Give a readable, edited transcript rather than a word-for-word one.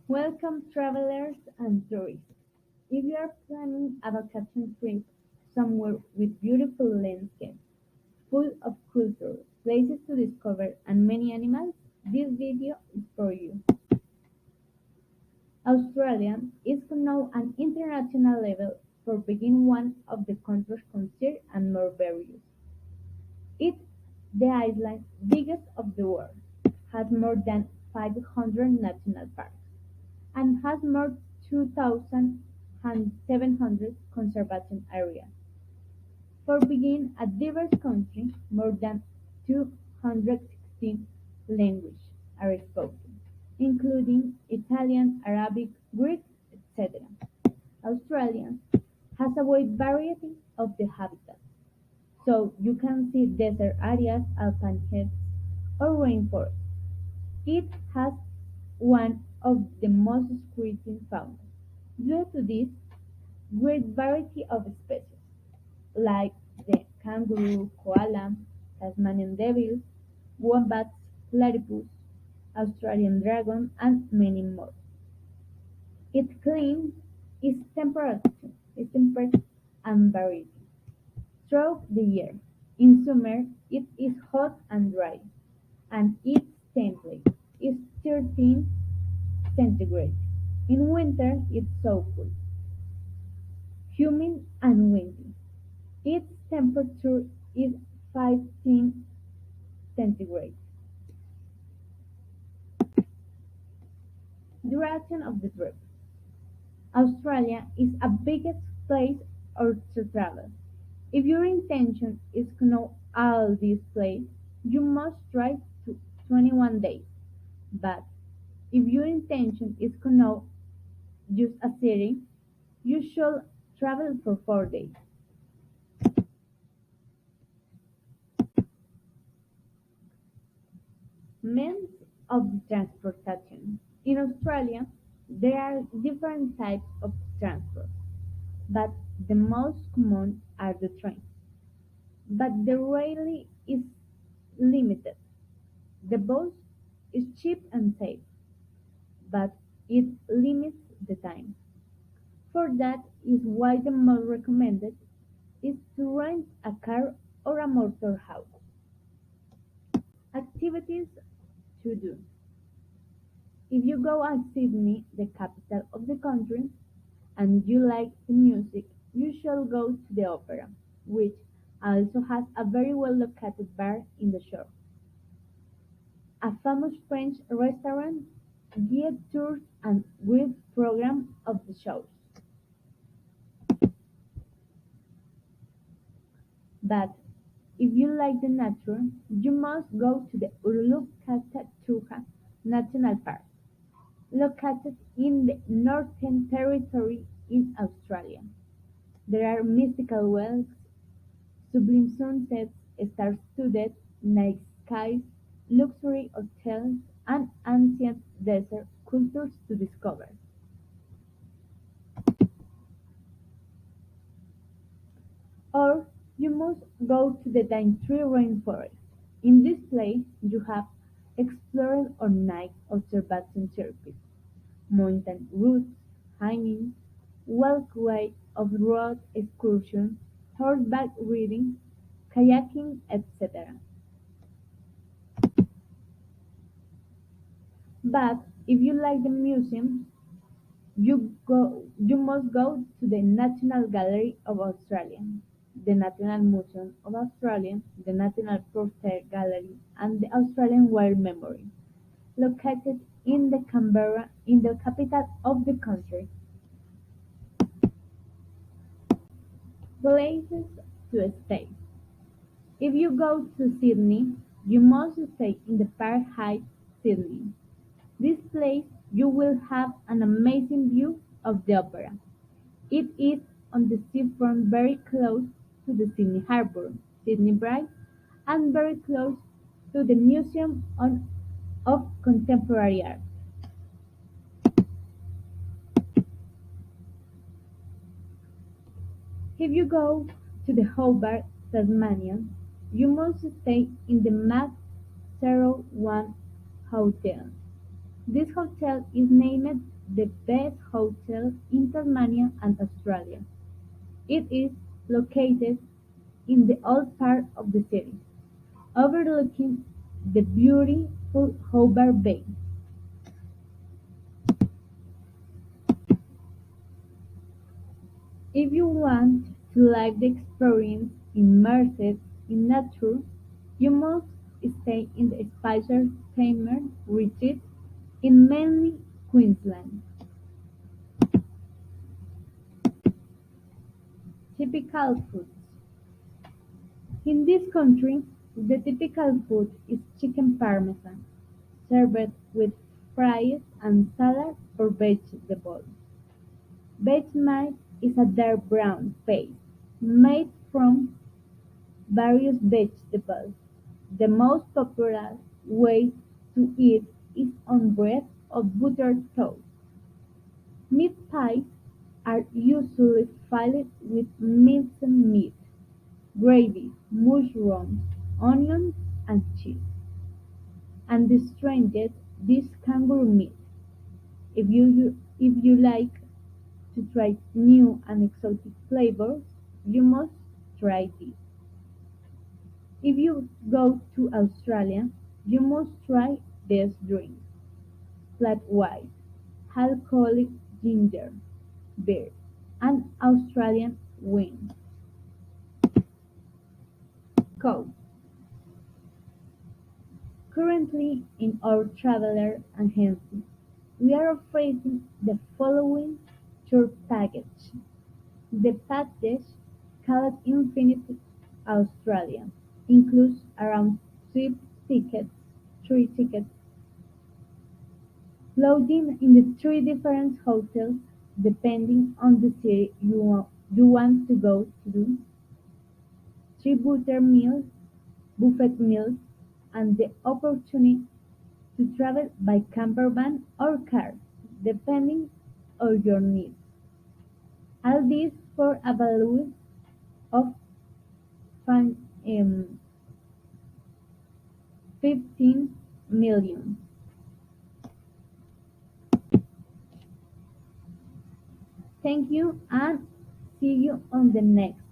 Welcome travelers and tourists. If you are planning a vacation trip somewhere with beautiful landscapes, full of culture, places to discover and many animals, this video is for you. Australia is now an international level for being one of the countries considered and more various. It's the island's biggest of the world, has more than 500 national parks, and has more 2,700 conservation areas. For being a diverse country, more than 216 languages are spoken, including Italian, Arabic, Greek, etc. Australia has a wide variety of the habitats, so you can see desert areas, alpine hills, or rainforests. It has one of the most striking faunas. Due to this great variety of species, like the kangaroo, koala, Tasmanian devil, wombats, platypus, Australian dragon, and many more. Its climate is temperate and varied throughout the year. In summer, it is hot and dry, and its temperature is 13 centigrade. In winter, it's so cool, humid, and windy. Its temperature is 15 centigrade. Duration of the trip. Australia is a biggest place to travel. If your intention is to know all these places, you must try to 21 days. But if your intention is to know just a city, you should travel for 4 days. Means of transportation. In Australia, there are different types of transport, but the most common are the trains. But the rail is limited. The bus is cheap and safe, but it limits the time. For that is why the most recommended is to rent a car or a motorhouse. Activities to do. If you go to Sydney, the capital of the country, and you like the music, you should go to the opera, which also has a very well located bar in the shore. A famous French restaurant, guide tours and web program of the shows. But if you like the nature, you must go to the Uruluk-Katatuha National Park, located in the Northern Territory in Australia. There are mystical wells, sublime sunsets, star-studded night skies, luxury hotels, and ancient desert cultures to discover. Or you must go to the Daintree rainforest. In this place you have explored or night observation circuits, mountain routes, hiking, walkway off-road excursions, horseback riding, kayaking, etc. But if you like the museums, you must go to the National Gallery of Australia, the National Museum of Australia, the National Portrait Gallery, and the Australian War Memorial, located in the Canberra, in the capital of the country. Places to stay. If you go to Sydney, you must stay in the Park Heights, Sydney. This place you will have an amazing view of the opera. It is on the seafront very close to the Sydney Harbour, Sydney Bridge, and very close to the of Contemporary Art. If you go to the Hobart, Tasmania, you must stay in the Mac 01 Hotel. This hotel is named the best hotel in Tasmania and Australia. It is located in the old part of the city, overlooking the beautiful Hobart Bay. If you want to live the experience immersed in nature, you must stay in the Spicer Tamer retreat in Manly, Queensland. Typical foods. In this country, the typical food is chicken parmesan, served with fries and salad or vegetables. Vegemite is a dark brown paste made from various vegetables. The most popular way to eat is on bread or buttered toast. Meat pies are usually filled with minced meat, gravy, mushrooms, onions, and cheese. And the strangest dish kangaroo meat. If you like to try new and exotic flavors, you must try this. If you go to Australia, you must try this drink: flat white, alcoholic ginger beer, and Australian wine. Code. Currently in our traveler agency, we are offering the following tour package. The package, called Infinite Australia, includes around tickets, three tickets, lodging in the three different hotels depending on the city you want to go to, three buffet meals, and the opportunity to travel by camper van or car, depending on your needs. All this for a value of fun, 15 million. Thank you and see you on the next